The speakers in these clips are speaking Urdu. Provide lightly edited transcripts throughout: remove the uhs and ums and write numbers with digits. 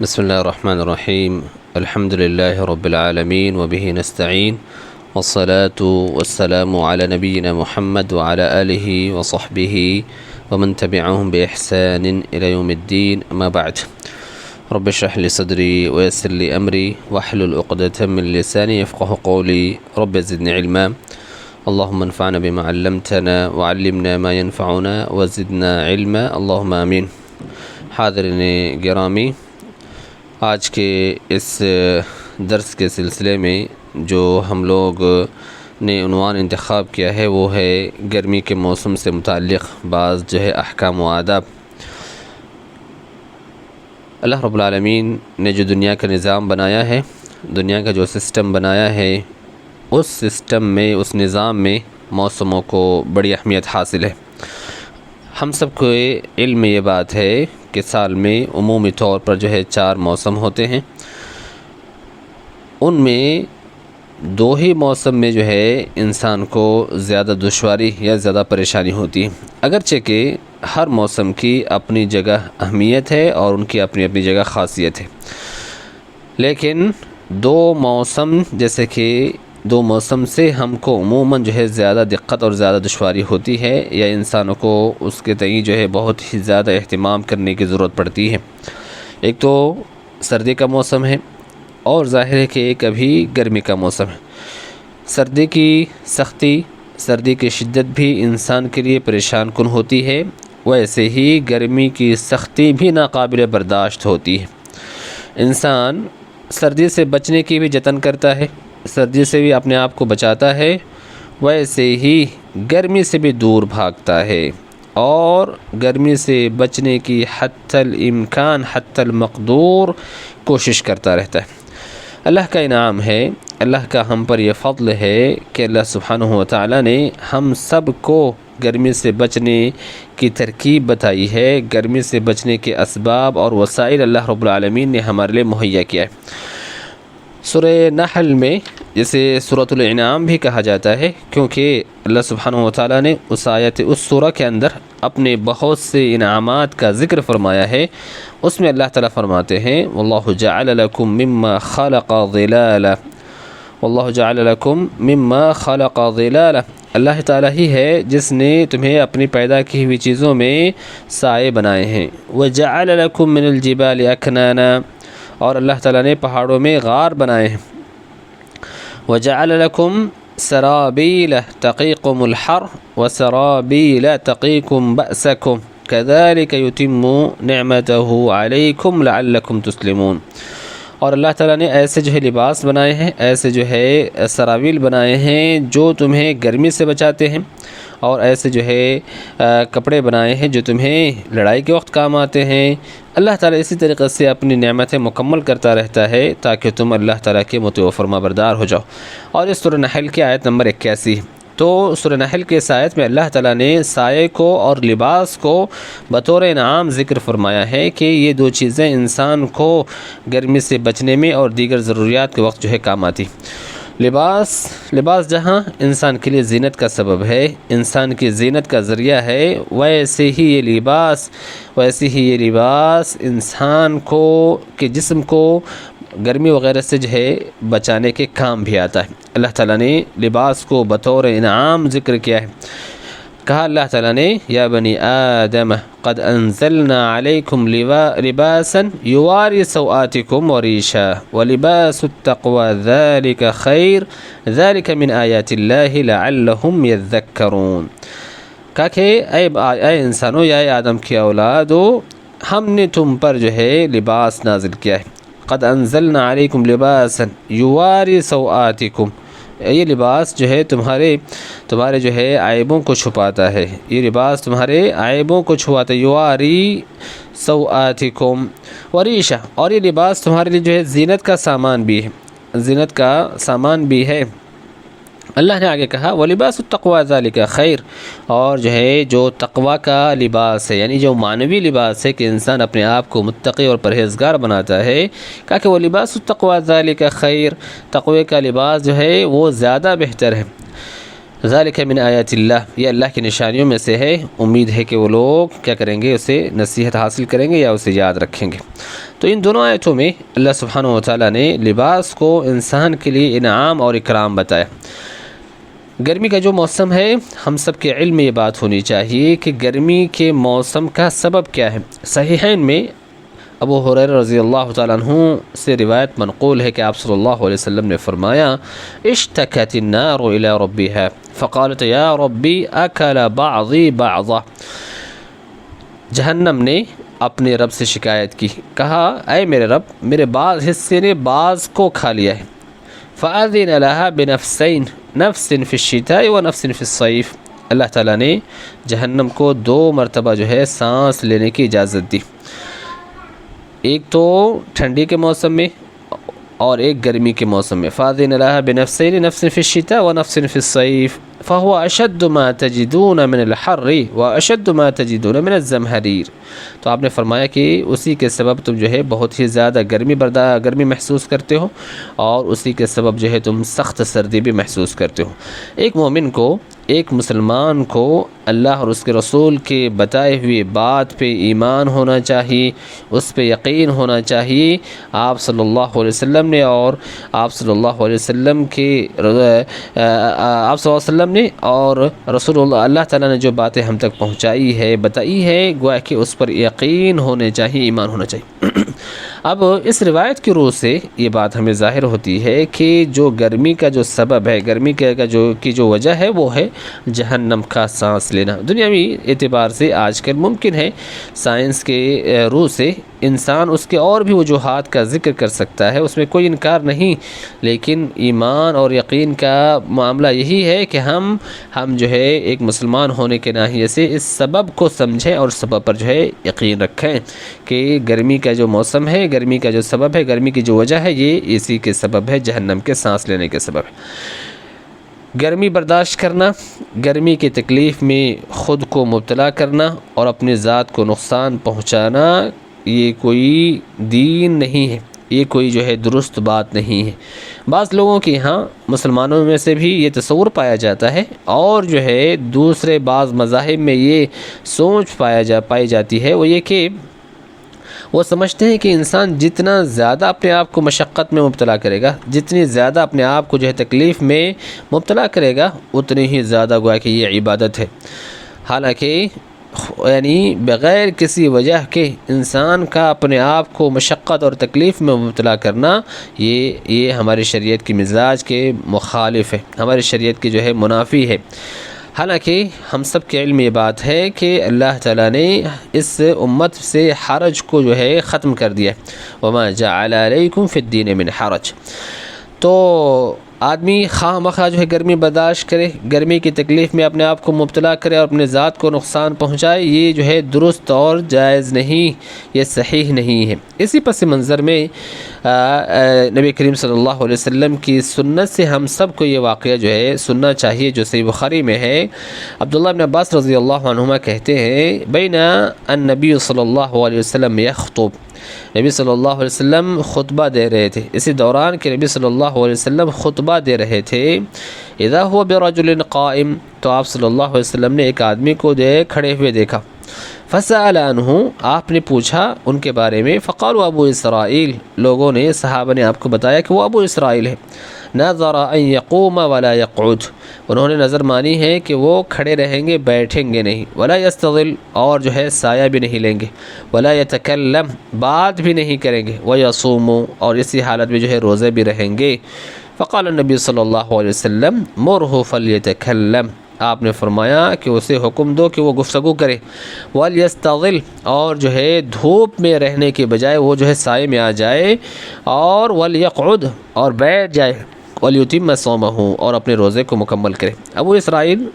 بسم اللہ الرحمن الرحیم الحمد للہ رب العالمین وبہ نستعین والصلاة والسلام علی نبینا محمد وعلی آلہ وصحبہ ومن تبعهم بإحسان إلى يوم الدین اما بعد رب اشرح لي صدری ويسر لي امری واحلل عقدۃ من لسانی یفقهوا قولی رب زدنی علما اللهم انفعنا بما علمتنا وعلمنا ما ينفعنا وزدنا علما اللهم آمین۔ حاضرین گرامی، آج کے اس درس کے سلسلے میں جو ہم لوگ نے عنوان انتخاب کیا ہے وہ ہے گرمی کے موسم سے متعلق بعض احکام و آداب۔ اللہ رب العالمین نے جو دنیا کا نظام بنایا ہے، دنیا کا جو سسٹم بنایا ہے، اس سسٹم میں، اس نظام میں موسموں کو بڑی اہمیت حاصل ہے۔ ہم سب کو علم یہ بات ہے کہ سال میں عمومی طور پر 4 موسم ہوتے ہیں، ان میں 2 ہی موسم میں انسان کو زیادہ دشواری یا زیادہ پریشانی ہوتی ہے، اگرچہ کہ ہر موسم کی اپنی جگہ اہمیت ہے اور ان کی اپنی اپنی جگہ خاصیت ہے، لیکن 2 موسم جیسے کہ 2 موسم سے ہم کو عموماً زیادہ دقت اور زیادہ دشواری ہوتی ہے، یا انسانوں کو اس کے تئیں بہت ہی زیادہ اہتمام کرنے کی ضرورت پڑتی ہے۔ ایک تو سردی کا موسم ہے، اور ظاہر ہے کہ ایک ابھی گرمی کا موسم ہے۔ سردی کی سختی، سردی کی شدت بھی انسان کے لیے پریشان کن ہوتی ہے، ویسے ہی گرمی کی سختی بھی ناقابل برداشت ہوتی ہے۔ انسان سردی سے بچنے کی بھی جتن کرتا ہے، سردی سے بھی اپنے آپ کو بچاتا ہے، ویسے ہی گرمی سے بھی دور بھاگتا ہے، اور گرمی سے بچنے کی حتی الامکان، حتی المقدور کوشش کرتا رہتا ہے۔ اللہ کا انعام ہے، اللہ کا ہم پر یہ فضل ہے کہ اللہ سبحانہ و تعالی نے ہم سب کو گرمی سے بچنے کی ترکیب بتائی ہے، گرمی سے بچنے کے اسباب اور وسائل اللہ رب العالمین نے ہمارے لیے مہیا کیا ہے۔ سورہ نحل میں جسے سورۃ الانعام بھی کہا جاتا ہے، کیونکہ اللہ سبحانہ و تعالیٰ نے اس سورہ کے اندر اپنے بہت سے انعامات کا ذکر فرمایا ہے۔ اس میں اللہ تعالیٰ فرماتے ہیں واللہ جعل لکم مما خلق ظلالا، واللہ جعل لکم مما خلق ظلالا، اللہ تعالیٰ ہی ہے جس نے تمہیں اپنی پیدا کی ہوئی چیزوں میں سائے بنائے ہیں۔ وجعل لکم من الجبال اکنانا، اور اللہ تعالیٰ نے پہاڑوں میں غار بنائے ہیں۔ وجعل لکم سرابیل تقیکم الحر وسرابیل تقیکم بأسکم کذالک یتم نعمتہ علیکم لعلکم تسلمون، اور اللہ تعالیٰ نے ایسے لباس بنائے ہیں، ایسے سراویل بنائے ہیں جو تمہیں گرمی سے بچاتے ہیں، اور ایسے کپڑے بنائے ہیں جو تمہیں لڑائی کے وقت کام آتے ہیں۔ اللہ تعالیٰ اسی طریقے سے اپنی نعمتیں مکمل کرتا رہتا ہے تاکہ تم اللہ تعالیٰ کے مطیع و فرما بردار ہو جاؤ۔ اور اس سورہ نحل کی آیت نمبر 81، تو سورہ نحل کے اس آیت میں اللہ تعالیٰ نے سائے کو اور لباس کو بطور انعام ذکر فرمایا ہے کہ یہ 2 چیزیں انسان کو گرمی سے بچنے میں اور دیگر ضروریات کے وقت کام آتی۔ لباس جہاں انسان کے لیے زینت کا سبب ہے، انسان کی زینت کا ذریعہ ہے، ویسے ہی یہ لباس انسان کو کے جسم کو گرمی وغیرہ سے بچانے کے کام بھی آتا ہے۔ اللہ تعالیٰ نے لباس کو بطور انعام ذکر کیا ہے۔ کہا اللہ تعالیٰ نے یا بنی آدم قد انزلنا علیکم لباسا یواری سوآتکم وریشا ولباس التقوی ذالک خیر ذالک من آیات اللہ لعلہم یذکرون۔ کہا کہ اے انسانوں، یا اے آدم کی اولادو، ہم نے تم پر لباس نازل کیا ہے۔ قد انزلنا علیکم لباسا یواری سوآتکم، یہ لباس تمہارے عیبوں کو چھپاتا ہے، یہ لباس تمہارے عیبوں کو چھپاتا ہے۔ یواری سوآتکم وریشہ، اور یہ لباس تمہارے لیے زینت کا سامان بھی ہے۔ اللہ نے آگے کہا وَلِبَاسُ التَّقْوَى ذَلِكَ خیر، اور جو تقوی کا لباس ہے، یعنی جو معنوی لباس ہے کہ انسان اپنے آپ کو متقی اور پرہیزگار بناتا ہے، کہا کہ وَلِبَاسُ التَّقْوَى ذَلِكَ خیر، تقوی کا لباس وہ زیادہ بہتر ہے۔ ذالک من آیات اللہ، یہ اللہ کی نشانیوں میں سے ہے، امید ہے کہ وہ لوگ کیا کریں گے، اسے نصیحت حاصل کریں گے یا اسے یاد رکھیں گے۔ تو ان دونوں آیتوں میں اللہ سبحانہ و تعالیٰ نے لباس کو انسان کے لیے انعام اور اکرام بتایا۔ گرمی کا جو موسم ہے، ہم سب کے علم میں یہ بات ہونی چاہیے کہ گرمی کے موسم کا سبب کیا ہے۔ صحیحین میں ابو ہریرہ رضی اللہ تعالیٰ عنہ سے روایت منقول ہے کہ آپ صلی اللہ علیہ وسلم نے فرمایا، اشتکت النار الی ربها فقالت یا ربی اکل بعضی بعضا، جہنم نے اپنے رب سے شکایت کی، کہا اے میرے رب، میرے بعض حصے نے بعض کو کھا لیا ہے۔ فأذن لها بنفسین، نفس فی الشتاء و نفس فی الصیف، اللہ تعالیٰ نے جہنم کو 2 مرتبہ جو ہے سانس لینے کی اجازت دی، ایک تو ٹھنڈی کے موسم میں اور ایک گرمی کے موسم میں۔ فأذن لها بنفسین، نفس فی الشتاء و نفس فی الصیف فهو اشد ما تجدون من الحر واشد ما تجدون من الزمهریر، تو آپ نے فرمایا کہ اسی کے سبب تم جو ہے بہت ہی زیادہ گرمی محسوس کرتے ہو، اور اسی کے سبب جو ہے تم سخت سردی بھی محسوس کرتے ہو۔ ایک مومن کو، ایک مسلمان کو اللہ اور اس کے رسول کے بتائے ہوئے بات پہ ایمان ہونا چاہیے، اس پہ یقین ہونا چاہیے۔ آپ صلی اللہ علیہ وسلم نے اور آپ صلی اللہ علیہ وسلم کے آپ صلی اللہ علیہ وسلم نے اور رسول اللہ تعالیٰ نے جو باتیں ہم تک پہنچائی ہے، بتائی ہے، گویا کہ اس پر یقین ہونے چاہیے، ایمان ہونا چاہیے۔ اب اس روایت کی روح سے یہ بات ہمیں ظاہر ہوتی ہے کہ جو گرمی کا جو سبب ہے، گرمی کی جو وجہ ہے، وہ ہے جہنم کا سانس لینا۔ دنیاوی اعتبار سے آج کل ممکن ہے، سائنس کے روح سے انسان اس کے اور بھی وجوہات کا ذکر کر سکتا ہے، اس میں کوئی انکار نہیں، لیکن ایمان اور یقین کا معاملہ یہی ہے کہ ہم جو ہے ایک مسلمان ہونے کے ناحیے سے اس سبب کو سمجھیں اور سبب پر جو ہے یقین رکھیں کہ گرمی کا جو موسم ہے، گرمی کا جو سبب ہے، گرمی کی جو وجہ ہے، یہ اسی کے سبب ہے، جہنم کے سانس لینے کے سبب ہے۔ گرمی برداشت کرنا، گرمی کی تکلیف میں خود کو مبتلا کرنا اور اپنی ذات کو نقصان پہنچانا، یہ کوئی دین نہیں ہے، یہ کوئی جو ہے درست بات نہیں ہے۔ بعض لوگوں کے یہاں، مسلمانوں میں سے بھی یہ تصور پایا جاتا ہے، اور جو ہے دوسرے بعض مذاہب میں یہ سوچ پائی جاتی ہے، وہ یہ کہ وہ سمجھتے ہیں کہ انسان جتنا زیادہ اپنے آپ کو مشقت میں مبتلا کرے گا، جتنی زیادہ اپنے آپ کو جو ہے تکلیف میں مبتلا کرے گا، اتنی ہی زیادہ گویا کہ یہ عبادت ہے۔ حالانکہ یعنی بغیر کسی وجہ کے انسان کا اپنے آپ کو مشقت اور تکلیف میں مبتلا کرنا، یہ ہماری شریعت کی مزاج کے مخالف ہے، ہماری شریعت کی جو ہے منافی ہے۔ حالانکہ ہم سب کے علم یہ بات ہے کہ اللہ تعالیٰ نے اس امت سے حرج کو جو ہے ختم کر دیا، وما جعل علیکم فی الدین من حرج۔ تو آدمی خواہ مخواہ جو ہے گرمی برداشت کرے، گرمی کی تکلیف میں اپنے آپ کو مبتلا کرے اور اپنے ذات کو نقصان پہنچائے، یہ جو ہے درست اور جائز نہیں، یہ صحیح نہیں ہے۔ اسی پس منظر میں نبی کریم صلی اللہ علیہ وسلم کی سنت سے ہم سب کو یہ واقعہ جو ہے سننا چاہیے، جو صحیح بخاری میں ہے۔ عبداللہ بن عباس رضی اللہ عنہما کہتے ہیں، بین النبی صلی اللہ علیہ وسلم یخطب، نبی صلی اللہ علیہ وسلم خطبہ دے رہے تھے، اسی دوران کہ نبی صلی اللہ علیہ وسلم خطبہ دے رہے تھے، اذا هو برجل قائم، تو آپ صلی اللہ علیہ وسلم نے ایک آدمی کو کھڑے ہوئے دیکھا، فسأل عنہ، آپ نے پوچھا ان کے بارے میں، فقالوا ابو اسرائیل، لوگوں نے، صحابہ نے آپ کو بتایا کہ وہ ابو اسرائیل ہے، نظر ان یقوم ولا یقعد، انہوں نے نظر مانی ہے کہ وہ کھڑے رہیں گے، بیٹھیں گے نہیں، ولا یستظل، اور جو ہے سایہ بھی نہیں لیں گے، ولا یتکلم، بات بھی نہیں کریں گے، ویصوم، اور اسی حالت میں جو ہے روزے بھی رہیں گے۔ فقال النبی صلی اللہ علیہ وسلم مرہ فلیتکلم، آپ نے فرمایا کہ اسے حکم دو کہ وہ گفتگو کرے، ولیستظل، اور جو ہے دھوپ میں رہنے کے بجائے وہ جو ہے سائے میں آ جائے، اور ولیقعد، اور بیٹھ جائے، ولیتم صومہ، اور اپنے روزے کو مکمل کرے۔ ابو اسرائیل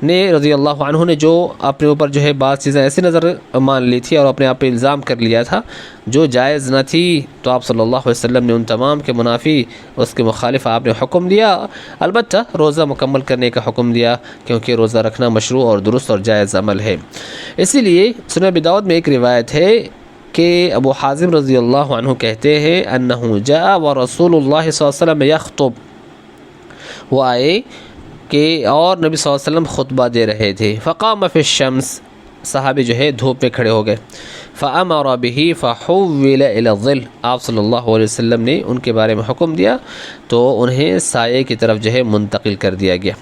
نے رضی اللہ عنہ نے جو اپنے اوپر جو ہے بعض چیزیں ایسی نظر مان لی تھی اور اپنے آپ پہ الزام کر لیا تھا جو جائز نہ تھی، تو آپ صلی اللہ علیہ وسلم نے ان تمام کے منافی، اس کے مخالف آپ نے حکم دیا، البتہ روزہ مکمل کرنے کا حکم دیا، کیونکہ روزہ رکھنا مشروع اور درست اور جائز عمل ہے۔ اسی لیے سنن ابی داؤد میں ایک روایت ہے کہ ابو حازم رضی اللہ عنہ کہتے ہیں انہ جاء ورسول اللہ صلی اللہ علیہ وسلم یخطب، وہ آئے کہ اور نبی صلی اللہ علیہ وسلم خطبہ دے رہے تھے، فقام فی الشمس، صحابی جو ہے دھوپ میں کھڑے ہو گئے، فأمر به فحول إلى الظل، آپ صلی اللہ علیہ وسلم نے ان کے بارے میں حکم دیا تو انہیں سائے کی طرف جو ہے منتقل کر دیا گیا۔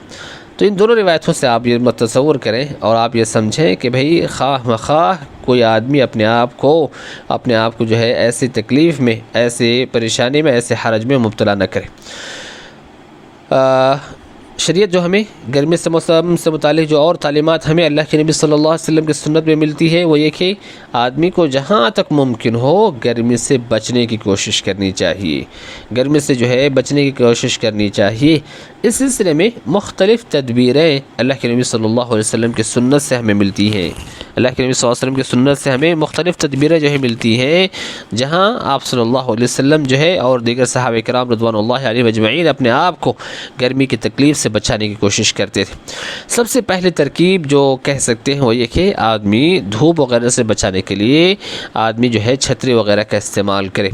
تو ان دونوں روایتوں سے آپ یہ تصور کریں اور آپ یہ سمجھیں کہ بھئی خواہ مخواہ کوئی آدمی اپنے آپ کو جو ہے ایسی تکلیف میں، ایسی پریشانی میں، ایسے حرج میں مبتلا نہ کرے۔ شریعت جو ہمیں گرمی سے موسم سے متعلق جو اور تعلیمات ہمیں اللہ کے نبی صلی اللہ علیہ وسلم کی سنت میں ملتی ہے وہ یہ کہ آدمی کو جہاں تک ممکن ہو گرمی سے بچنے کی کوشش کرنی چاہیے، گرمی سے جو ہے بچنے کی کوشش کرنی چاہیے۔ اس سلسلے میں مختلف تدبیریں اللہ کے نبی صلی اللہ علیہ وسلم کی سنت سے ہمیں ملتی ہیں، اللہ کے نبی صلی اللہ علیہ وسلم کی سنت سے ہمیں مختلف تدبیریں جو ہے ملتی ہیں، جہاں آپ صلی اللہ علیہ وسلم جو ہے اور دیگر صحابہ کرام رضوان اللہ علیہم اجمعین اپنے آپ کو گرمی کی تکلیف سے بچانے کی کوشش کرتے تھے۔ سب سے پہلی ترکیب جو کہہ سکتے ہیں وہ یہ کہ آدمی دھوپ وغیرہ سے بچانے کے لیے آدمی جو ہے چھتری وغیرہ کا استعمال کرے۔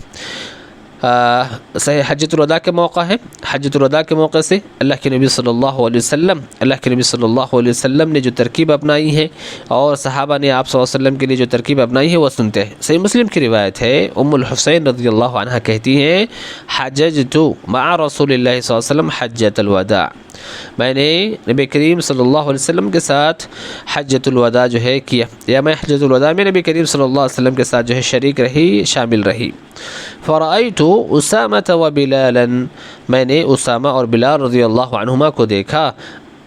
صحیح حجۃ الوداع کے موقع ہے، حجۃ الوداع کے موقع سے اللہ کے نبی صلی اللہ علیہ وسلم نے جو ترکیب اپنائی ہے اور صحابہ نے آپ صلی اللہ علیہ وسلم کے لیے جو ترکیب اپنائی ہے وہ سنتے ہیں۔ صحیح مسلم کی روایت ہے، ام الحسین رضی اللہ عنہ کہتی ہیں حججت مع رسول اللہ صلی اللہ علیہ وسلم حجۃ الوداع، میں نے نبی کریم صلی اللہ علیہ وسلم کے ساتھ حجۃ الوداع جو ہے کیا، یا میں حجۃ الوداع میں نبی کریم صلی اللہ علیہ وسلم کے ساتھ جو ہے شریک رہی، شامل رہی۔ فرأیت اسامۃ و بلالا، میں نے اسامہ اور بلال رضی اللہ عنہما کو دیکھا،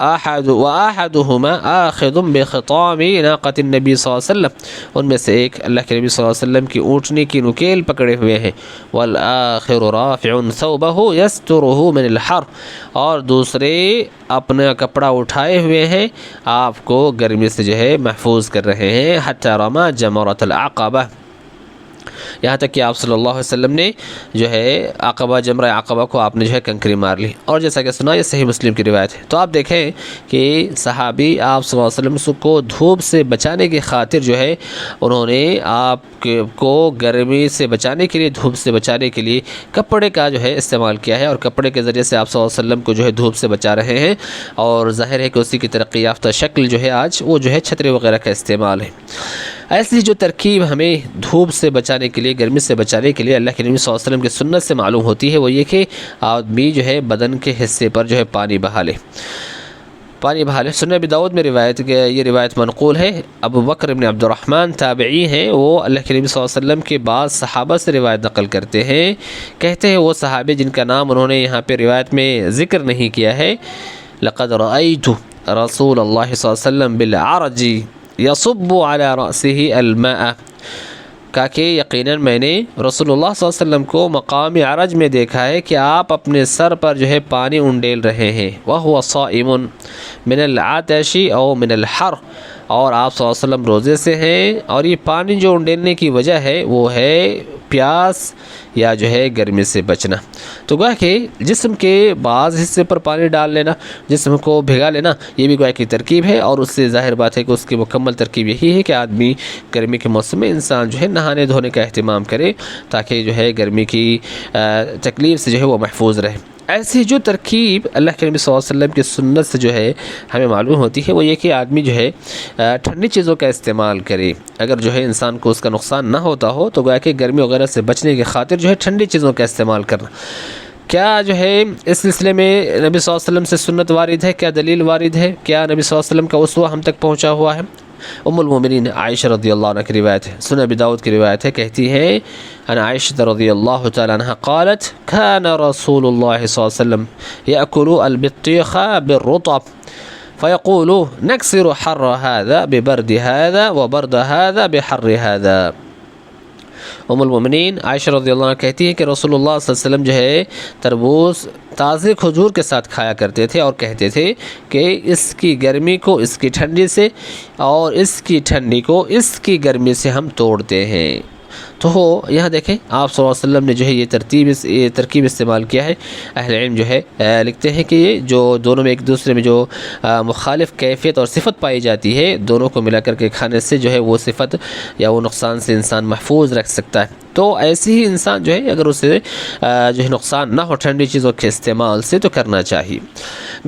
احدهما آخذ بخطام ناقۃ النبی صلی اللہ علیہ وسلم، ان میں سے ایک اللہ کے نبی صلی اللہ علیہ وسلم کی اونٹنی کی نکیل پکڑے ہوئے ہیں، والآخر رافع ثوبہ یسترہ من الحر، اور دوسرے اپنا کپڑا اٹھائے ہوئے ہیں، آپ کو گرمی سے جو ہے محفوظ کر رہے ہیں، حتی رمی جمرۃ العقبہ، یہاں تک کہ آپ صلی اللہ علیہ وسلم نے جو ہے عقبہ، جمرہ عقبہ کو آپ نے جو ہے کنکری مار لی، اور جیسا کہ سنا یہ صحیح مسلم کی روایت ہے۔ تو آپ دیکھیں کہ صحابی آپ صلی اللہ علیہ وسلم کو دھوپ سے بچانے کی خاطر جو ہے انہوں نے آپ کو گرمی سے بچانے کے لیے، دھوپ سے بچانے کے لیے کپڑے کا جو ہے استعمال کیا ہے، اور کپڑے کے ذریعے سے آپ صلی اللہ علیہ وسلم کو جو ہے دھوپ سے بچا رہے ہیں، اور ظاہر ہے کہ اسی کی ترقی یافتہ شکل جو ہے آج وہ جو ہے چھتری وغیرہ کا استعمال ہے۔ ایسی جو ترکیب ہمیں دھوپ سے بچانے کے لیے، گرمی سے بچانے کے لیے اللہ کے نبی صلی اللہ علیہ وسلم کی سنت سے معلوم ہوتی ہے وہ یہ کہ آدمی جو ہے بدن کے حصے پر جو ہے پانی بہا لے، پانی بہا لے۔ سنن ابی داؤد میں یہ روایت منقول ہے، ابو بکر بن عبد الرحمن تابعی ہیں، وہ اللہ کے نبی صلی اللہ علیہ وسلم کے بعض صحابہ سے روایت نقل کرتے ہیں، کہتے ہیں وہ صحابی جن کا نام انہوں نے یہاں پہ روایت میں ذکر نہیں کیا ہے، لقد رأیت رسول اللہ صلی اللہ علیہ وسلم بالعرج یصب علی رأسہ الماء، کہا کہ یقیناً میں نے رسول اللہ صلی اللہ علیہ وسلم کو مقام عرج میں دیکھا ہے کہ آپ اپنے سر پر جو ہے پانی انڈیل رہے ہیں، وَهُوَ صَائِمٌ مِنَ الْعَطْشِ أَوْ مِنَ الْحَرِّ، اور آپ صلی اللہ علیہ وسلم روزے سے ہیں، اور یہ پانی جو انڈیلنے کی وجہ ہے وہ ہے پیاس یا جو ہے گرمی سے بچنا۔ تو گویا کہ جسم کے بعض حصے پر پانی ڈال لینا، جسم کو بھگا لینا، یہ بھی گویا کی ترکیب ہے، اور اس سے ظاہر بات ہے کہ اس کی مکمل ترکیب یہی ہے کہ آدمی گرمی کے موسم میں انسان جو ہے نہانے دھونے کا اہتمام کرے تاکہ جو ہے گرمی کی تکلیف سے جو ہے وہ محفوظ رہے۔ ایسی جو ترکیب اللہ کے نبی صلی اللہ علیہ وسلم کی سنت سے جو ہے ہمیں معلوم ہوتی ہے وہ یہ کہ آدمی جو ہے ٹھنڈی چیزوں کا استعمال کرے، اگر جو ہے انسان کو اس کا نقصان نہ ہوتا ہو تو گویا کہ گرمی وغیرہ سے بچنے کی خاطر جو ہے ٹھنڈی چیزوں کا استعمال کرنا۔ کیا جو ہے اس سلسلے میں نبی صلی اللہ علیہ وسلم سے سنت وارد ہے، کیا دلیل وارد ہے، کیا نبی صلی اللہ علیہ وسلم کا اسوہ ہم تک پہنچا ہوا ہے؟ ام المومنین عائشہ رضی اللہ عنہ کی روایت ہے، سنن ابی داؤد کی روایت ہے، کہتی ہے ان عائشہ رضی اللہ تعالی عنہ قالت كان رسول اللہ صلی اللہ علیہ وسلم يأكل البطيخ بالرطب فيقول نكسر حر هذا ببرد هذا وبرد هذا بحر هذا۔ ام المومنین عائشہ رضی اللہ عنہ کہتی ہے کہ رسول اللہ صلی اللہ علیہ وسلم جو ہے تربوز تازے کھجور کے ساتھ کھایا کرتے تھے، اور کہتے تھے کہ اس کی گرمی کو اس کی ٹھنڈی سے، اور اس کی ٹھنڈی کو اس کی گرمی سے ہم توڑتے ہیں۔ تو یہاں دیکھیں آپ صلی اللہ علیہ وسلم نے جو ہے یہ ترکیب استعمال کیا ہے۔ اہل علم جو ہے لکھتے ہیں کہ یہ جو دونوں میں ایک دوسرے میں جو مخالف کیفیت اور صفت پائی جاتی ہے، دونوں کو ملا کر کے کھانے سے جو ہے وہ صفت یا وہ نقصان سے انسان محفوظ رکھ سکتا ہے۔ تو ایسے ہی انسان جو ہے اگر اسے جو ہے نقصان نہ ہو ٹھنڈی چیزوں کے استعمال سے تو کرنا چاہیے۔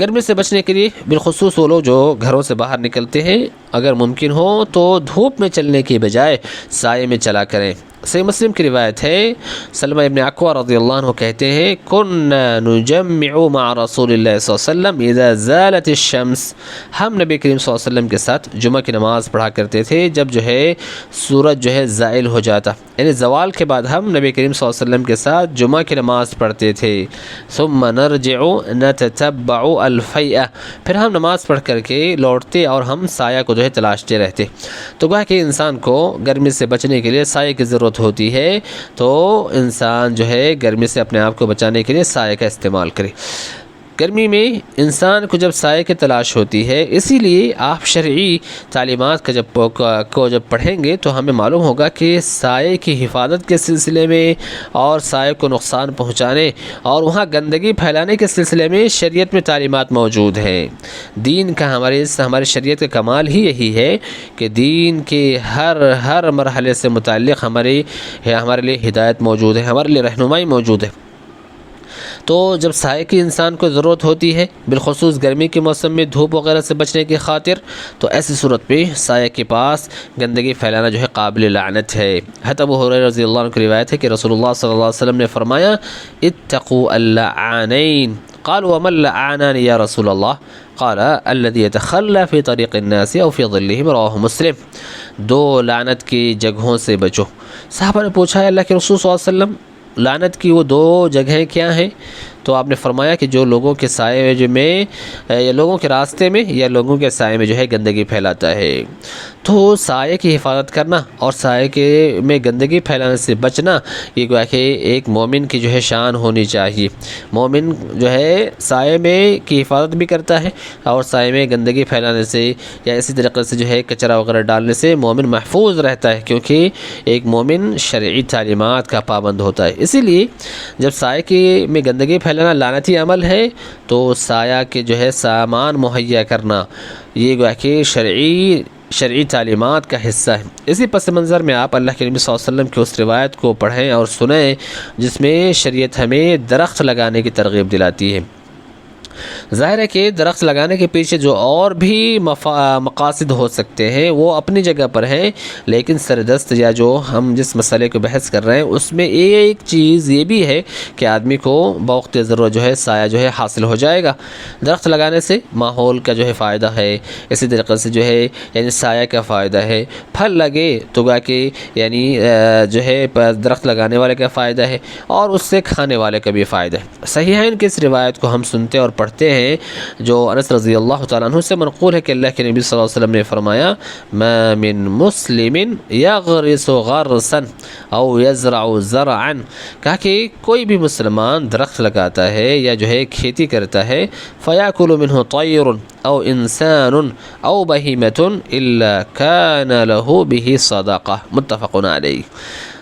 گرمی سے بچنے کے لیے بالخصوص وہ لوگ جو گھروں سے باہر نکلتے ہیں اگر ممکن ہو تو دھوپ میں چلنے کی بجائے سائے میں چلا کریں۔ صحیح مسلم کی روایت ہے، سلمہ ابن اکوع رضی اللہ عنہ کہتے ہیں كنا نجمع مع رسول اللہ صلی اللہ علیہ وسلم اذا زالت الشمس، ہم نبی کریم صلی اللہ علیہ وسلم کے ساتھ جمعہ کی نماز پڑھا کرتے تھے جب جو ہے سورج جو ہے زائل ہو جاتا، یعنی زوال کے بعد ہم نبی کریم صلی اللہ علیہ وسلم کے ساتھ جمعہ کی نماز پڑھتے تھے۔ ثم نرجع نتتبع الفیئہ، پھر ہم نماز پڑھ کر کے لوٹتے اور ہم سایہ کو جو ہے تلاشتے رہتے۔ تو گویا کہ انسان کو گرمی سے بچنے کے لیے سائے کی ضرورت ہوتی ہے، تو انسان جو ہے گرمی سے اپنے آپ کو بچانے کے لیے سائے کا استعمال کرے۔ گرمی میں انسان کو جب سائے کی تلاش ہوتی ہے، اسی لیے آپ شرعی تعلیمات کو جب پڑھیں گے تو ہمیں معلوم ہوگا کہ سائے کی حفاظت کے سلسلے میں اور سائے کو نقصان پہنچانے اور وہاں گندگی پھیلانے کے سلسلے میں شریعت میں تعلیمات موجود ہیں۔ دین کا ہمارے شریعت کا کمال ہی یہی ہے کہ دین کے ہر مرحلے سے متعلق ہمارے لیے ہدایت موجود ہے، ہمارے لیے رہنمائی موجود ہے۔ تو جب سائے کی انسان کو ضرورت ہوتی ہے بالخصوص گرمی کے موسم میں دھوپ وغیرہ سے بچنے کی خاطر، تو ایسی صورت پہ سائے کے پاس گندگی پھیلانا جو ہے قابل لعنت ہے۔ حضرت ابو ہریرہ رضی اللہ عنہ کی روایت ہے کہ رسول اللہ صلی اللہ علیہ وسلم نے فرمایا اتقوا اللعانین، قالوا وما اللعانان یا رسول اللہ، قال الذي يتخلى في طريق الناس او في ظلهم، رواہ مسلم۔ دو لعنت کی جگہوں سے بچو۔ صحابہ نے پوچھا اللہ کے رسول صلی اللہ علیہ وسلم لعنت کی وہ دو جگہیں کیا ہیں؟ تو آپ نے فرمایا کہ جو لوگوں کے سائے میں یا لوگوں کے راستے میں یا لوگوں کے سائے میں جو ہے گندگی پھیلاتا ہے۔ تو سائے کی حفاظت کرنا اور سائے میں گندگی پھیلانے سے بچنا یہ گویا کہ ایک مومن کی جو ہے شان ہونی چاہیے۔ مومن جو ہے سائے میں کی حفاظت بھی کرتا ہے اور سائے میں گندگی پھیلانے سے یا اسی طریقے سے جو ہے کچرا وغیرہ ڈالنے سے مومن محفوظ رہتا ہے، کیونکہ ایک مومن شرعی تعلیمات کا پابند ہوتا ہے۔ اسی لیے جب سائے میں گندگی پھیلانا لعنتی عمل ہے تو سایہ کے جو ہے سامان مہیا کرنا یہ گویا کہ شرعی تعلیمات کا حصہ ہے۔ اسی پس منظر میں آپ اللہ کے نبی صلی اللہ علیہ وسلم کی اس روایت کو پڑھیں اور سنیں جس میں شریعت ہمیں درخت لگانے کی ترغیب دلاتی ہے۔ ظاہر ہے کہ درخت لگانے کے پیچھے جو اور بھی مقاصد ہو سکتے ہیں وہ اپنی جگہ پر ہیں، لیکن سردست یا جو ہم جس مسئلے کو بحث کر رہے ہیں اس میں ایک چیز یہ بھی ہے کہ آدمی کو بوقت ضرورت جو ہے سایہ جو ہے حاصل ہو جائے گا۔ درخت لگانے سے ماحول کا جو ہے فائدہ ہے، اسی طریقے سے جو ہے یعنی سایہ کا فائدہ ہے۔ پھل لگے تو گا کہ یعنی جو ہے درخت لگانے والے کا فائدہ ہے اور اس سے کھانے والے کا بھی فائدہ ہے۔ صحیحین کی اس روایت کو ہم سنتے اور پڑھتے ہیں جو انس رضی اللہ تعالیٰ عنہ سے منقول ہے کہ اللہ کے نبی صلی اللہ علیہ وسلم نے فرمایا ما من مسلم یغرس غرسا او یزرع زرعا، کہا کہ کوئی بھی مسلمان درخت لگاتا ہے یا جو ہے کھیتی کرتا ہے فیاکل منہ طیر او انسان او بہیمۃ الا کان له به صدقہ، متفق علیہ۔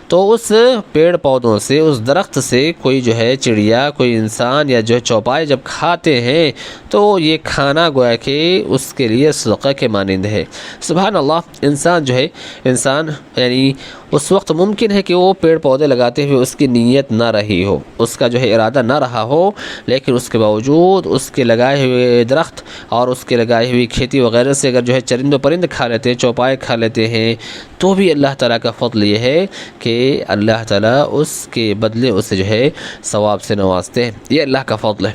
تو اس پیڑ پودوں سے اس درخت سے کوئی جو ہے چڑیا کوئی انسان یا جو ہے چوپائے جب کھاتے ہیں تو یہ کھانا گویا کہ اس کے لیے صدقہ کے مانند ہے۔ سبحان اللہ، انسان یعنی اس وقت ممکن ہے کہ وہ پیڑ پودے لگاتے ہوئے اس کی نیت نہ رہی ہو، اس کا جو ہے ارادہ نہ رہا ہو، لیکن اس کے باوجود اس کے لگائے ہوئے درخت اور اس کے لگائی ہوئی کھیتی وغیرہ سے اگر جو ہے چرند و پرند کھا لیتے ہیں، چوپائے کھا لیتے ہیں، تو بھی اللہ تعالیٰ کا فضل یہ ہے کہ اللہ تعالیٰ اس کے بدلے اسے جو ہے ثواب سے نوازتے ہیں۔ یہ اللہ کا فضل ہے۔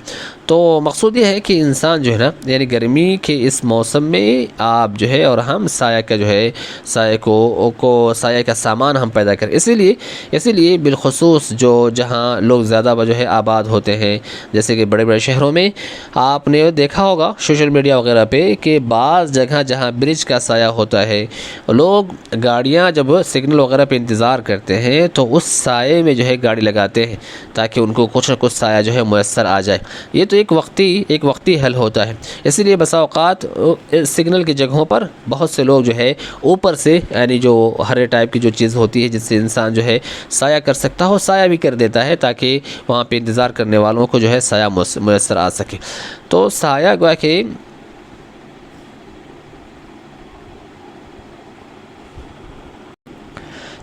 تو مقصود یہ ہے کہ انسان جو ہے نا یعنی گرمی کے اس موسم میں آپ جو ہے اور ہم سایہ کا جو ہے سایہ کا سامان ہم پیدا کریں۔ اسی لیے بالخصوص جہاں لوگ زیادہ جو ہے آباد ہوتے ہیں، جیسے کہ بڑے بڑے شہروں میں آپ نے دیکھا ہوگا سوشل میڈیا وغیرہ پہ کہ بعض جگہ جہاں برج کا سایہ ہوتا ہے، لوگ گاڑیاں جب سگنل وغیرہ پہ انتظار کرتے ہیں تو اس سائے میں جو ہے گاڑی لگاتے ہیں تاکہ ان کو کچھ نہ کچھ سایہ جو ہے میسر آ جائے۔ یہ تو ایک وقتی حل ہوتا ہے۔ اسی لیے بسا اوقات سگنل کی جگہوں پر بہت سے لوگ جو ہے اوپر سے یعنی جو ہرے ٹائپ کی جو چیز ہوتی ہے جس سے انسان جو ہے سایہ کر سکتا ہو سایہ بھی کر دیتا ہے تاکہ وہاں پہ انتظار کرنے والوں کو جو ہے سایہ میسر آ سکے۔ تو سایہ گویا کہ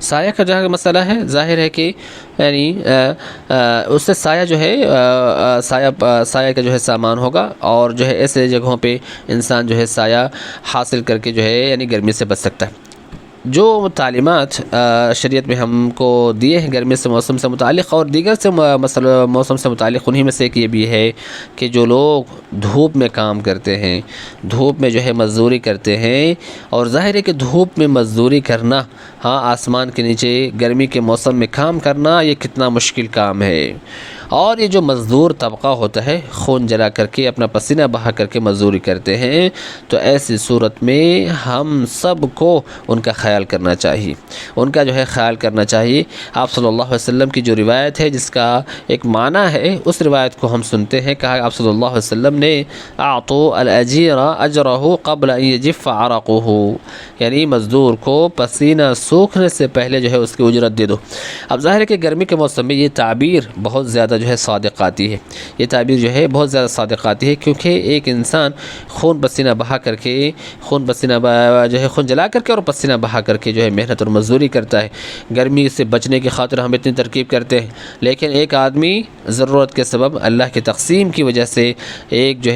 سایہ کا جہاں مسئلہ ہے ظاہر ہے کہ یعنی اس سے سایہ جو ہے سایہ کا جو ہے سامان ہوگا، اور جو ہے ایسے جگہوں پہ انسان جو ہے سایہ حاصل کر کے جو ہے یعنی گرمی سے بچ سکتا ہے۔ جو تعلیمات شریعت میں ہم کو دیے ہیں گرمی سے موسم سے متعلق اور دیگر سے موسم سے متعلق، انہی میں سے ایک یہ بھی ہے کہ جو لوگ دھوپ میں کام کرتے ہیں، دھوپ میں جو ہے مزدوری کرتے ہیں، اور ظاہر ہے کہ دھوپ میں مزدوری کرنا، ہاں آسمان کے نیچے گرمی کے موسم میں کام کرنا، یہ کتنا مشکل کام ہے۔ اور یہ جو مزدور طبقہ ہوتا ہے خون جلا کر کے اپنا پسینہ بہا کر کے مزدوری کرتے ہیں، تو ایسی صورت میں ہم سب کو ان کا خیال کرنا چاہیے، ان کا جو ہے خیال کرنا چاہیے۔ آپ صلی اللہ علیہ وسلم کی جو روایت ہے جس کا ایک معنی ہے، اس روایت کو ہم سنتے ہیں۔ کہا آپ صلی اللہ علیہ وسلم نے اعطوا الاجیر اجرہ قبل ان یجف عرقہ، یعنی مزدور کو پسینہ سوکھنے سے پہلے جو ہے اس کی اجرت دے دو۔ اب ظاہر ہے کہ گرمی کے موسم میں یہ تعبیر بہت زیادہ جو ہے صادق آتی ہے، یہ تعبیر جو ہے بہت زیادہ صادق آتی ہے، کیونکہ ایک انسان خون پسینہ بہا کر کے جو ہے خون جلا کر کے اور پسینہ بہا کر کے جو ہے محنت اور مزدوری کرتا ہے۔ گرمی سے بچنے کی خاطر ہم اتنی ترکیب کرتے ہیں، لیکن ایک آدمی ضرورت کے سبب اللہ کی تقسیم کی وجہ سے ایک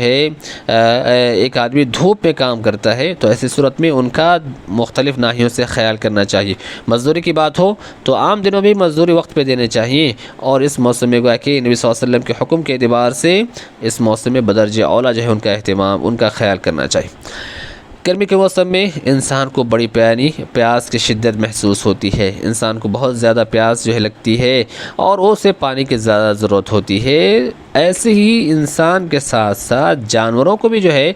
آدمی دھوپ میں کام کرتا ہے، تو ایسی صورت میں ان کا مختلف ناحیوں سے خیال کرنا چاہیے۔ مزدوری کی بات ہو تو عام دنوں بھی مزدوری وقت پہ دینے چاہیے، اور اس موسم میں گویا کہ نبی صلی اللہ علیہ وسلم کے حکم کے اعتبار سے اس موسم میں بدرجہ اولیٰ جو ہے ان کا اہتمام، ان کا خیال کرنا چاہیے۔ گرمی کے موسم میں انسان کو بڑی پیاس کی شدت محسوس ہوتی ہے، انسان کو بہت زیادہ پیاس جو ہے لگتی ہے، اور اسے پانی کی زیادہ ضرورت ہوتی ہے۔ ایسے ہی انسان کے ساتھ ساتھ جانوروں کو بھی جو ہے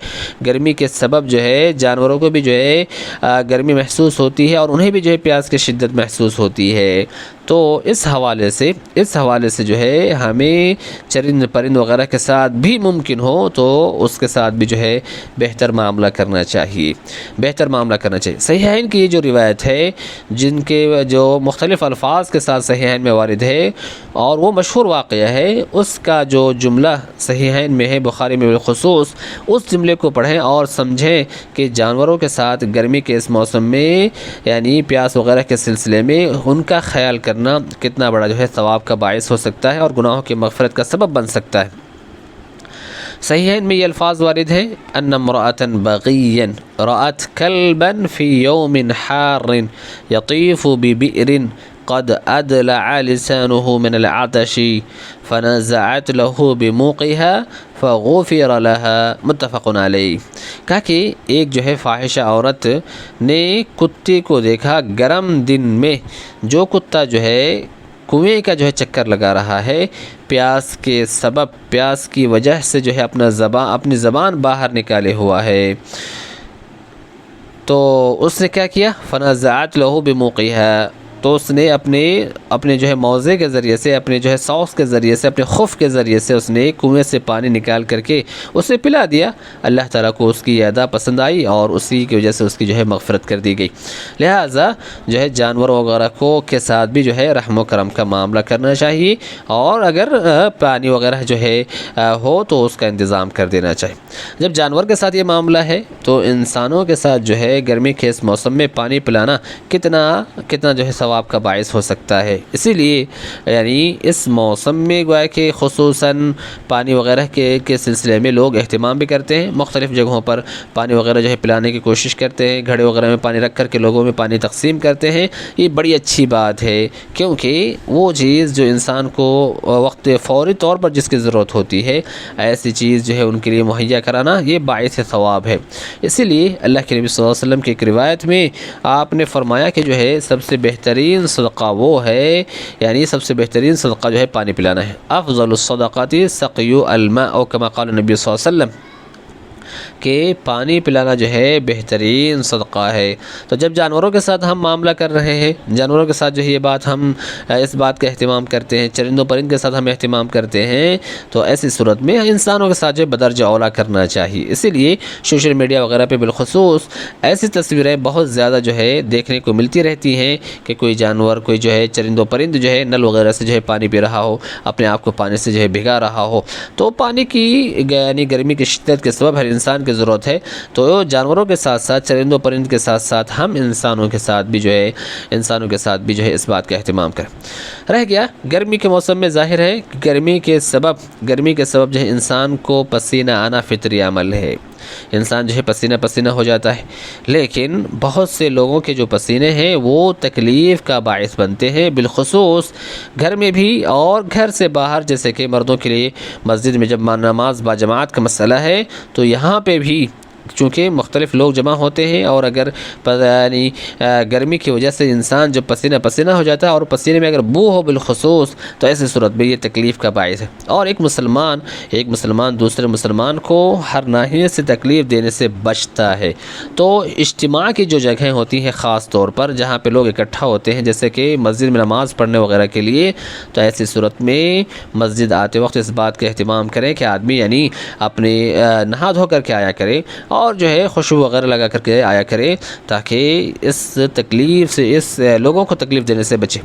گرمی کے سبب جو ہے جانوروں کو بھی جو ہے گرمی محسوس ہوتی ہے، اور انہیں بھی جو ہے پیاس کی شدت محسوس ہوتی ہے۔ تو اس حوالے سے جو ہے ہمیں چرند پرند وغیرہ کے ساتھ بھی ممکن ہو تو اس کے ساتھ بھی جو ہے بہتر معاملہ کرنا چاہیے، صحیحین کی یہ جو روایت ہے، جن کے جو مختلف الفاظ کے ساتھ صحیحین میں وارد ہے، اور وہ مشہور واقعہ ہے، اس کا جو جملہ صحیحین میں ہے بخاری میں بالخصوص، اس جملے کو پڑھیں اور سمجھیں کہ جانوروں کے ساتھ گرمی کے اس موسم میں یعنی پیاس وغیرہ کے سلسلے میں ان کا خیال کرنا کتنا بڑا جو ہے ثواب کا باعث ہو سکتا ہے اور گناہوں کی مغفرت کا سبب بن سکتا ہے۔ صحیحین میں یہ الفاظ وارد ہیں، ان امرأة بغیا رأت کلبا فی یوم حار یطیف ببئر قد ادلع لسانه من العطش فنزعت له بموقها فغفر لها، متفق علیہ۔ کہا کہ ایک جو ہے فاحشہ عورت نے کتے کو دیکھا گرم دن میں، جو کتا جو ہے کنویں کا جو ہے چکر لگا رہا ہے، پیاس کے سبب، پیاس کی وجہ سے جو ہے اپنی زبان باہر نکالے ہوا ہے، تو اس نے کیا کیا؟ فنزعت له بموقها، تو اس نے اپنے جو ہے موزے کے ذریعے سے، اپنے جو ہے سوس کے ذریعے سے، اپنے خف کے ذریعے سے اس نے کنویں سے پانی نکال کر کے اسے پلا دیا۔ اللہ تعالیٰ کو اس کی یہ ادا پسند آئی، اور اسی کی وجہ سے اس کی جو ہے مغفرت کر دی گئی۔ لہٰذا جو ہے جانور وغیرہ کے ساتھ بھی جو ہے رحم و کرم کا معاملہ کرنا چاہیے، اور اگر پانی وغیرہ جو ہے ہو تو اس کا انتظام کر دینا چاہیے۔ جب جانور کے ساتھ یہ معاملہ ہے تو انسانوں کے ساتھ جو ہے گرمی کے اس موسم میں پانی پلانا کتنا جو ہے ثواب کا باعث ہو سکتا ہے۔ اسی لیے یعنی اس موسم میں گویا کہ خصوصاً پانی وغیرہ کے سلسلے میں لوگ اہتمام بھی کرتے ہیں، مختلف جگہوں پر پانی وغیرہ جو ہے پلانے کی کوشش کرتے ہیں، گھڑے وغیرہ میں پانی رکھ کر کے لوگوں میں پانی تقسیم کرتے ہیں۔ یہ بڑی اچھی بات ہے، کیونکہ وہ چیز جو انسان کو وقت فوری طور پر جس کی ضرورت ہوتی ہے، ایسی چیز جو ہے ان کے لیے مہیا کرانا یہ باعث ثواب ہے۔ اسی لیے اللہ کے نبی صلی اللہ علیہ وسلم کی ایک روایت میں آپ نے فرمایا کہ جو ہے سب سے بہترین صدقہ وہ ہے، یعنی سب سے بہترین صدقہ جو ہے پانی پلانا ہے۔ افضل الصدقات سقی الماء، او کما قال النبی صلی اللہ علیہ وسلم، کہ پانی پلانا جو ہے بہترین صدقہ ہے۔ تو جب جانوروں کے ساتھ ہم معاملہ کر رہے ہیں، جانوروں کے ساتھ جو ہے اس بات کا اہتمام کرتے ہیں، چرند و پرند کے ساتھ ہم اہتمام کرتے ہیں، تو ایسی صورت میں انسانوں کے ساتھ جو بدرجہ اولیٰ کرنا چاہیے۔ اسی لیے سوشل میڈیا وغیرہ پہ بالخصوص ایسی تصویریں بہت زیادہ جو ہے دیکھنے کو ملتی رہتی ہیں کہ کوئی جانور، کوئی جو ہے چرند و پرند جو ہے نل وغیرہ سے جو ہے پانی پی رہا ہو، اپنے آپ کو پانی سے جو ہے بھگا رہا ہو، تو پانی کی یعنی گرمی کی شدت کے سبب ہر انسان کے کی ضرورت ہے، تو جانوروں کے ساتھ ساتھ چرند و پرند کے ساتھ ساتھ ہم انسانوں کے ساتھ بھی جو ہے اس بات کا اہتمام کریں۔ رہ گیا گرمی کے موسم میں، ظاہر ہے گرمی کے سبب جو ہے انسان کو پسینہ آنا فطری عمل ہے، انسان جو ہے پسینہ ہو جاتا ہے، لیکن بہت سے لوگوں کے جو پسینے ہیں وہ تکلیف کا باعث بنتے ہیں، بالخصوص گھر میں بھی اور گھر سے باہر، جیسے کہ مردوں کے لیے مسجد میں جب نماز باجماعت کا مسئلہ ہے تو یہاں پہ بھی چونکہ مختلف لوگ جمع ہوتے ہیں، اور اگر یعنی گرمی کی وجہ سے انسان جب پسینہ ہو جاتا ہے اور پسینے میں اگر بو ہو بالخصوص، تو ایسی صورت میں یہ تکلیف کا باعث ہے، اور ایک مسلمان دوسرے مسلمان کو ہر ناحیے سے تکلیف دینے سے بچتا ہے۔ تو اجتماع کی جو جگہیں ہوتی ہیں خاص طور پر جہاں پہ لوگ اکٹھا ہوتے ہیں، جیسے کہ مسجد میں نماز پڑھنے وغیرہ کے لیے، تو ایسی صورت میں مسجد آتے وقت اس بات کا اہتمام کریں کہ آدمی یعنی اپنے نہا دھو کر کے آیا کرے، اور جو ہے خوشبو وغیرہ لگا کر کے آیا کرے، تاکہ اس تکلیف سے، اس لوگوں کو تکلیف دینے سے بچے۔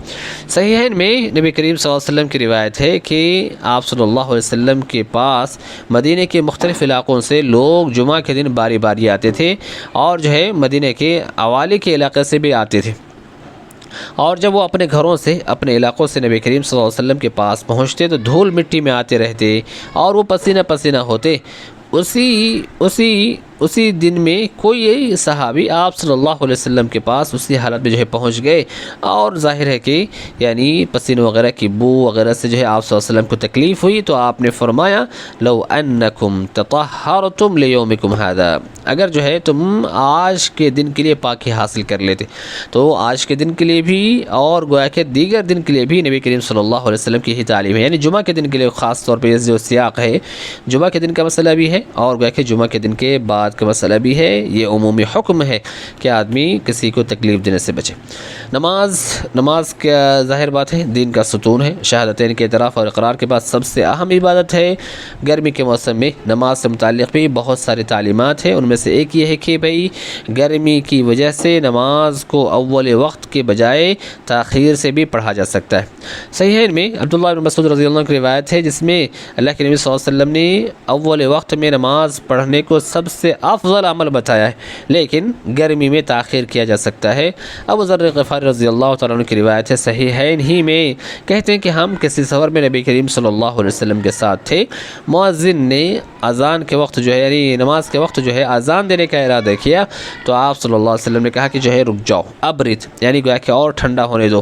صحیحین میں نبی کریم صلی اللہ علیہ وسلم کی روایت ہے کہ آپ صلی اللہ علیہ وسلم کے پاس مدینہ کے مختلف علاقوں سے لوگ جمعہ کے دن باری باری آتے تھے، اور جو ہے مدینہ کے حوالی کے علاقے سے بھی آتے تھے، اور جب وہ اپنے گھروں سے، اپنے علاقوں سے نبی کریم صلی اللہ علیہ وسلم کے پاس پہنچتے تو دھول مٹی میں آتے رہتے، اور وہ پسینہ ہوتے۔ اسی دن میں کوئی صحابی آپ صلی اللہ علیہ وسلم کے پاس اسی حالت میں جو ہے پہنچ گئے، اور ظاہر ہے کہ یعنی پسینے وغیرہ کی بو وغیرہ سے جو ہے آپ صلی اللہ علیہ وسلم کو تکلیف ہوئی، تو آپ نے فرمایا لو انکم تطہرتم لیومکم ھذا، اگر جو ہے تم آج کے دن کے لیے پاکی حاصل کر لیتے، تو آج کے دن کے لیے بھی اور گویا کہ دیگر دن کے لیے بھی نبی کریم صلی اللہ علیہ وسلم کی ہی تعلیم ہے، یعنی جمعہ کے دن کے لیے خاص طور پہ یہ جو سیاق ہے، جمعہ کے دن کا مسئلہ بھی ہے اور گویا کہ جمعہ کے دن کے بعد کا مسئلہ بھی ہے، یہ عمومی حکم ہے کہ آدمی کسی کو تکلیف دینے سے بچے۔ نماز کا ظاہر بات ہے دین کا ستون ہے، شہادتین کے اعتراف اور اقرار کے بعد سب سے اہم عبادت ہے۔ گرمی کے موسم میں نماز سے متعلق بھی بہت ساری تعلیمات ہیں، ان میں سے ایک یہ ہے کہ بھئی گرمی کی وجہ سے نماز کو اول وقت کے بجائے تاخیر سے بھی پڑھا جا سکتا ہے۔ صحیحین میں عبداللہ بن مسعود رضی اللہ عنہ کی روایت ہے، جس میں اللہ کے نبی صلی اللہ علیہ وسلم نے اول وقت میں نماز پڑھنے کو سب سے افضل عمل بتایا ہے، لیکن گرمی میں تاخیر کیا جا سکتا ہے۔ ابو ذر غفاری رضی اللہ تعالیٰ عنہ کی روایت ہے، صحیحین ہی میں کہتے ہیں کہ ہم کسی سفر میں نبی کریم صلی اللہ علیہ وسلم کے ساتھ تھے، مؤذن نے اذان کے وقت جو ہے یعنی نماز کے وقت جو ہے اذان دینے کا ارادہ کیا، تو آپ صلی اللہ علیہ وسلم نے کہا کہ جو ہے رک جاؤ، ابرد، یعنی گویا کہ اور ٹھنڈا ہونے دو۔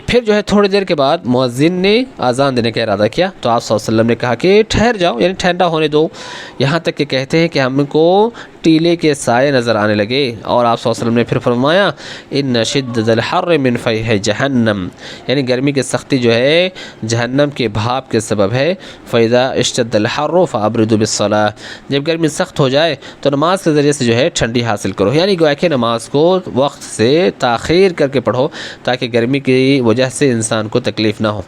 پھر جو ہے تھوڑی دیر کے بعد مؤذن نے اذان دینے کا ارادہ کیا، تو آپ صلی اللہ علیہ وسلم نے کہا کہ ٹھہر جاؤ، یعنی ٹھنڈا ہونے دو، یہاں تک کہ کہتے ہیں کہ ہم کو ٹیلے کے سائے نظر آنے لگے، اور آپ صلی اللہ علیہ وسلم نے پھر فرمایا ان شدۃ الحر من فیح جہنم، یعنی گرمی کی سختی جو ہے جہنم کے بھاپ کے سبب ہے، فاذا اشتد الحر فابردوا بالصلاۃ، جب گرمی سخت ہو جائے تو نماز کے ذریعے سے جو ہے ٹھنڈی حاصل کرو، یعنی گویا کہ نماز کو وقت سے تاخیر کر کے پڑھو تاکہ گرمی کی وجہ سے انسان کو تکلیف نہ ہو۔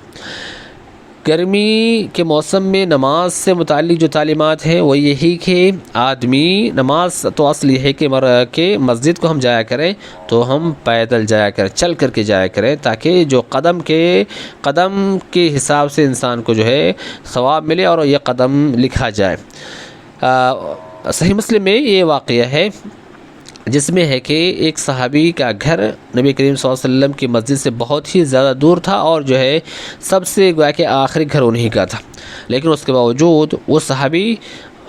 گرمی کے موسم میں نماز سے متعلق جو تعلیمات ہیں وہ یہی کہ آدمی نماز تو اصل یہ ہے کہ مسجد کو ہم جایا کریں تو ہم پیدل جایا کریں، چل کر کے جایا کریں، تاکہ جو قدم کے حساب سے انسان کو جو ہے ثواب ملے اور یہ قدم لکھا جائے۔ صحیح مسلم میں یہ واقعہ ہے جس میں ہے کہ ایک صحابی کا گھر نبی کریم صلی اللہ علیہ وسلم کی مسجد سے بہت ہی زیادہ دور تھا، اور جو ہے سب سے گویا کہ آخری گھر انہی کا تھا، لیکن اس کے باوجود وہ صحابی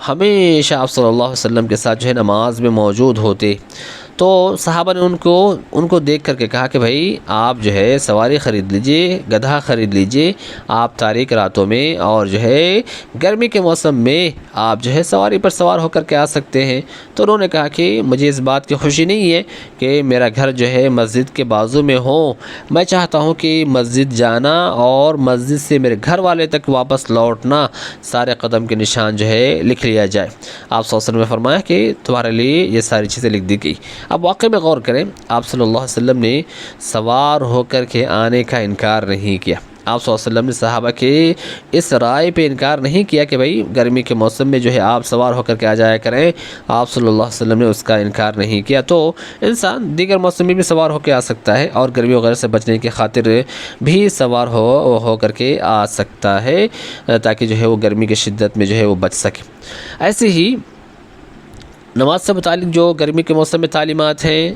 ہمیشہ آپ صلی اللہ علیہ وسلم کے ساتھ جو ہے نماز میں موجود ہوتے۔ تو صحابہ نے ان کو دیکھ کر کے کہا کہ بھائی آپ جو ہے سواری خرید لیجئے، گدھا خرید لیجئے، آپ تاریک راتوں میں اور جو ہے گرمی کے موسم میں آپ جو ہے سواری پر سوار ہو کر کے آ سکتے ہیں۔ تو انہوں نے کہا کہ مجھے اس بات کی خوشی نہیں ہے کہ میرا گھر جو ہے مسجد کے بازو میں ہو، میں چاہتا ہوں کہ مسجد جانا اور مسجد سے میرے گھر والے تک واپس لوٹنا سارے قدم کے نشان جو ہے لکھ لیا جائے۔ آپ صلی اللہ علیہ وسلم نے فرمایا کہ تمہارے لیے یہ ساری چیزیں لکھ دی گئی۔ اب واقعے میں غور کریں، آپ صلی اللہ علیہ وسلم نے سوار ہو کر کے آنے کا انکار نہیں کیا۔ آپ صلی اللہ علیہ وسلم نے صحابہ کے اس رائے پہ انکار نہیں کیا کہ بھائی گرمی کے موسم میں جو ہے آپ سوار ہو کر کے آ جایا کریں، آپ صلی اللہ علیہ وسلم نے اس کا انکار نہیں کیا۔ تو انسان دیگر موسم میں بھی سوار ہو کے آ سکتا ہے، اور گرمی وغیرہ سے بچنے کی خاطر بھی سوار ہو کر کے آ سکتا ہے، تاکہ جو ہے وہ گرمی کی شدت میں جو ہے وہ بچ سکے۔ ایسے ہی نماز سے متعلق جو گرمی کے موسم میں تعلیمات ہیں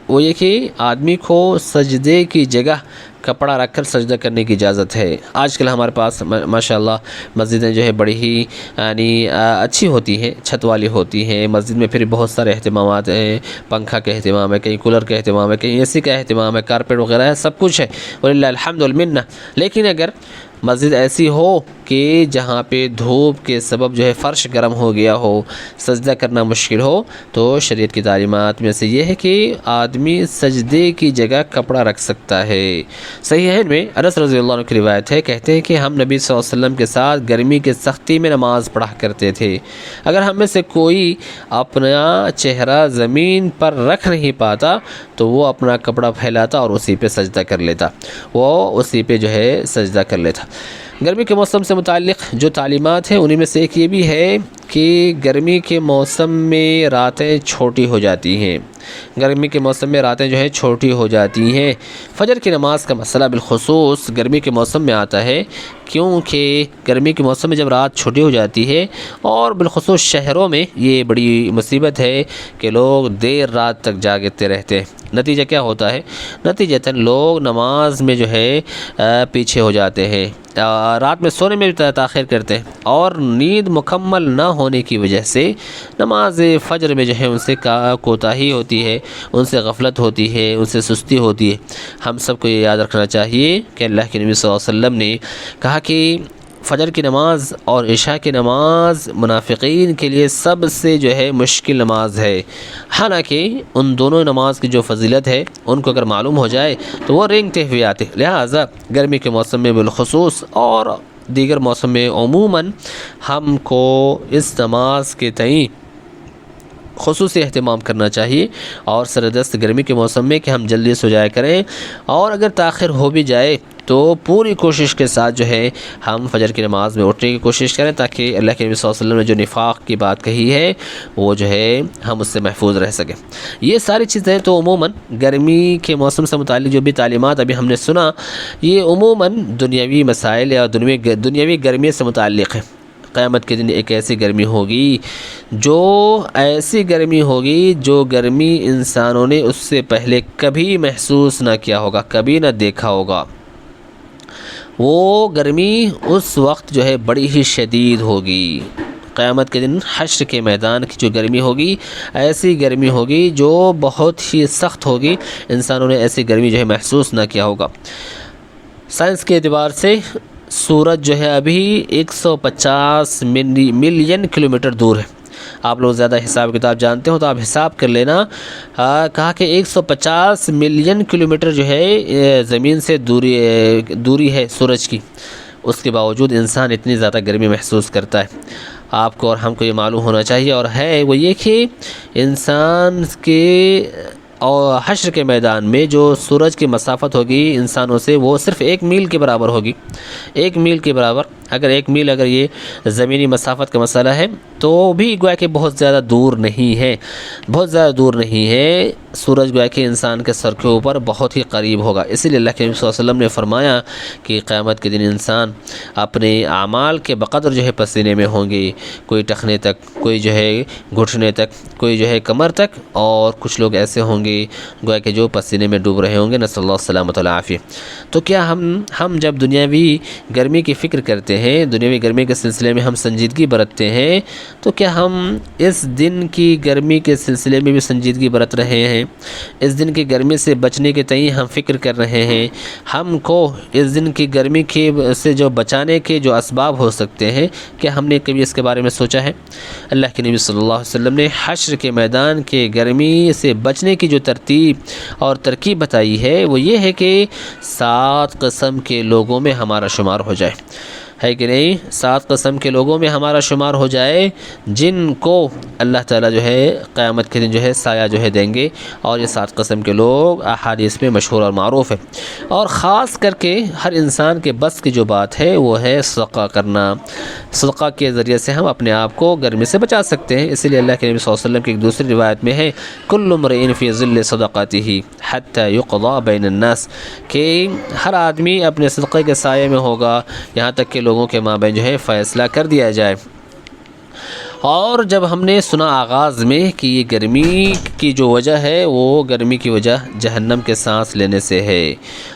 وہ یہ کہ آدمی کو سجدے کی جگہ کپڑا رکھ کر سجدہ کرنے کی اجازت ہے۔ آج کل ہمارے پاس ماشاءاللہ مسجدیں جو ہے بڑی ہی اچھی ہوتی ہیں، چھت والی ہوتی ہیں، مسجد میں پھر بہت سارے اہتمامات ہیں، پنکھا کا اہتمام ہے، کہیں کولر کا اہتمام ہے، کہیں اے سی کا اہتمام ہے، کارپیٹ وغیرہ ہے، سب کچھ ہے، وللہ الحمد والمنہ۔ لیکن اگر مسجد ایسی ہو کہ جہاں پہ دھوپ کے سبب جو ہے فرش گرم ہو گیا ہو، سجدہ کرنا مشکل ہو، تو شریعت کی تعلیمات میں سے یہ ہے کہ آدمی سجدے کی جگہ کپڑا رکھ سکتا ہے۔ صحیحین میں انس رضی اللہ عنہ کی روایت ہے، کہتے ہیں کہ ہم نبی صلی اللہ علیہ وسلم کے ساتھ گرمی کے سختی میں نماز پڑھا کرتے تھے۔ اگر ہم میں سے کوئی اپنا چہرہ زمین پر رکھ نہیں پاتا تو وہ اپنا کپڑا پھیلاتا اور اسی پہ سجدہ کر لیتا، وہ اسی پہ جو ہے سجدہ کر لیتا۔ گرمی کے موسم سے متعلق جو تعلیمات ہیں انہی میں سے ایک یہ بھی ہے کہ گرمی کے موسم میں راتیں چھوٹی ہو جاتی ہیں، گرمی کے موسم میں راتیں جو ہیں چھوٹی ہو جاتی ہیں۔ فجر کی نماز کا مسئلہ بالخصوص گرمی کے موسم میں آتا ہے، کیونکہ گرمی کے موسم میں جب رات چھوٹی ہو جاتی ہے، اور بالخصوص شہروں میں یہ بڑی مصیبت ہے کہ لوگ دیر رات تک جاگتے رہتے ہیں۔ نتیجہ کیا ہوتا ہے؟ نتیجتاً لوگ نماز میں جو ہے پیچھے ہو جاتے ہیں، رات میں سونے میں بھی تاخیر کرتے ہیں، اور نیند مکمل نہ ہونے کی وجہ سے نماز فجر میں جو ہے ان سے کوتاہی ہوتی ہے، ان سے غفلت ہوتی ہے، ان سے سستی ہوتی ہے۔ ہم سب کو یہ یاد رکھنا چاہیے کہ اللہ کے نبی صلی اللہ علیہ وسلم نے کہا کہ فجر کی نماز اور عشاء کی نماز منافقین کے لیے سب سے جو ہے مشکل نماز ہے، حالانکہ ان دونوں نماز کی جو فضیلت ہے ان کو اگر معلوم ہو جائے تو وہ رینگتے ہوئے آتے۔ لہٰذا گرمی کے موسم میں بالخصوص اور دیگر موسم میں عموماً ہم کو اس نماز کے تئیں خصوصی اہتمام کرنا چاہیے، اور سردست گرمی کے موسم میں کہ ہم جلدی سو جایا کریں، اور اگر تاخیر ہو بھی جائے تو پوری کوشش کے ساتھ جو ہے ہم فجر کی نماز میں اٹھنے کی کوشش کریں، تاکہ اللہ کے نبی صلی اللہ علیہ وسلم نے جو نفاق کی بات کہی ہے وہ جو ہے ہم اس سے محفوظ رہ سکیں۔ یہ ساری چیزیں تو عموماً گرمی کے موسم سے متعلق جو بھی تعلیمات ابھی ہم نے سنا، یہ عموماً دنیاوی مسائل یا دنیاوی گرمی سے متعلق ہے۔ قیامت کے دن ایک ایسی گرمی ہوگی جو گرمی انسانوں نے اس سے پہلے کبھی محسوس نہ کیا ہوگا، کبھی نہ دیکھا ہوگا۔ وہ گرمی اس وقت جو ہے بڑی ہی شدید ہوگی۔ قیامت کے دن حشر کے میدان کی جو گرمی ہوگی، ایسی گرمی ہوگی جو بہت ہی سخت ہوگی، انسانوں نے ایسی گرمی جو ہے محسوس نہ کیا ہوگا۔ سائنس کے اعتبار سے سورج جو ہے ابھی 150 ملین کلومیٹر دور ہے۔ آپ لوگ زیادہ حساب کتاب جانتے ہو تو آپ حساب کر لینا۔ کہا کہ 150 ملین کلومیٹر جو ہے زمین سے دوری ہے سورج کی، اس کے باوجود انسان اتنی زیادہ گرمی محسوس کرتا ہے۔ آپ کو اور ہم کو یہ معلوم ہونا چاہیے، اور ہے وہ یہ کہ انسان کے اور حشر کے میدان میں جو سورج کی مسافت ہوگی انسانوں سے، وہ صرف 1 میل کے برابر ہوگی، 1 میل کے برابر۔ اگر 1 میل اگر یہ زمینی مسافت کا مسئلہ ہے تو بھی گویا کہ بہت زیادہ دور نہیں ہے، بہت زیادہ دور نہیں ہے۔ سورج گویا کہ انسان کے سر کے اوپر بہت ہی قریب ہوگا۔ اسی لیے اللہ کے نبی صلی اللہ علیہ وسلم نے فرمایا کہ قیامت کے دن انسان اپنے اعمال کے بقدر جو ہے پسینے میں ہوں گے، کوئی ٹخنے تک، کوئی جو ہے گھٹنے تک، کوئی جو ہے کمر تک، اور کچھ لوگ ایسے ہوں گے گویا کہ جو پسینے میں ڈوب رہے ہوں گے، نسأل اللہ السلامۃ والعافیہ۔ تو کیا ہم جب دنیاوی گرمی کی فکر کرتے ہیں، دنیاوی گرمی کے سلسلے میں ہم سنجیدگی برتتے ہیں، تو کیا ہم اس دن کی گرمی کے سلسلے میں بھی سنجیدگی برت رہے ہیں؟ اس دن کی گرمی سے بچنے کے تئیں ہم فکر کر رہے ہیں؟ ہم کو اس دن کی گرمی سے جو بچانے کے جو اسباب ہو سکتے ہیں، کیا ہم نے کبھی اس کے بارے میں سوچا ہے؟ اللہ کے نبی صلی اللہ علیہ وسلم نے حشر کے میدان کے گرمی سے بچنے کی جو ترتیب اور ترکیب بتائی ہے وہ یہ ہے کہ 7 قسم کے لوگوں میں ہمارا شمار ہو جائے، ہے کہ نہیں؟ 7 قسم کے لوگوں میں ہمارا شمار ہو جائے، جن کو اللہ تعالیٰ جو ہے قیامت کے دن جو ہے سایہ جو ہے دیں گے، اور یہ 7 قسم کے لوگ احادیث میں مشہور اور معروف ہے، اور خاص کر کے ہر انسان کے بس کی جو بات ہے وہ ہے صدقہ کرنا۔ صدقہ کے ذریعے سے ہم اپنے آپ کو گرمی سے بچا سکتے ہیں۔ اسی لیے اللہ کے نبی صلی اللہ علیہ وسلم کی ایک دوسری روایت میں ہے، کل امرئ فی ظل صدقته حتی یقضى بین الناس، کہ ہر آدمی اپنے صدقے کے سائے میں ہوگا یہاں تک کہ لوگوں کے مابین جو ہے فیصلہ کر دیا جائے۔ اور جب ہم نے سنا آغاز میں کہ یہ گرمی کی جو وجہ ہے وہ گرمی کی وجہ جہنم کے سانس لینے سے ہے،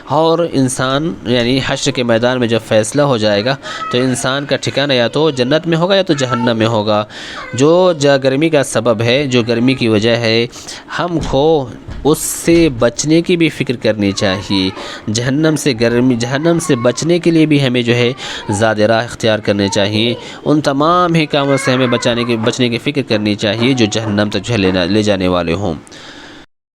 اور انسان یعنی حشر کے میدان میں جب فیصلہ ہو جائے گا تو انسان کا ٹھکانہ یا تو جنت میں ہوگا یا تو جہنم میں ہوگا۔ جو گرمی کا سبب ہے، جو گرمی کی وجہ ہے، ہم کو اس سے بچنے کی بھی فکر کرنی چاہیے۔ جہنم سے بچنے کے لیے بھی ہمیں جو ہے زیادہ راہ اختیار کرنے چاہیے۔ ان تمام ہی کاموں سے ہمیں بچنے کی فکر کرنی چاہیے جو جہنم تک لے جانے والے ہوں۔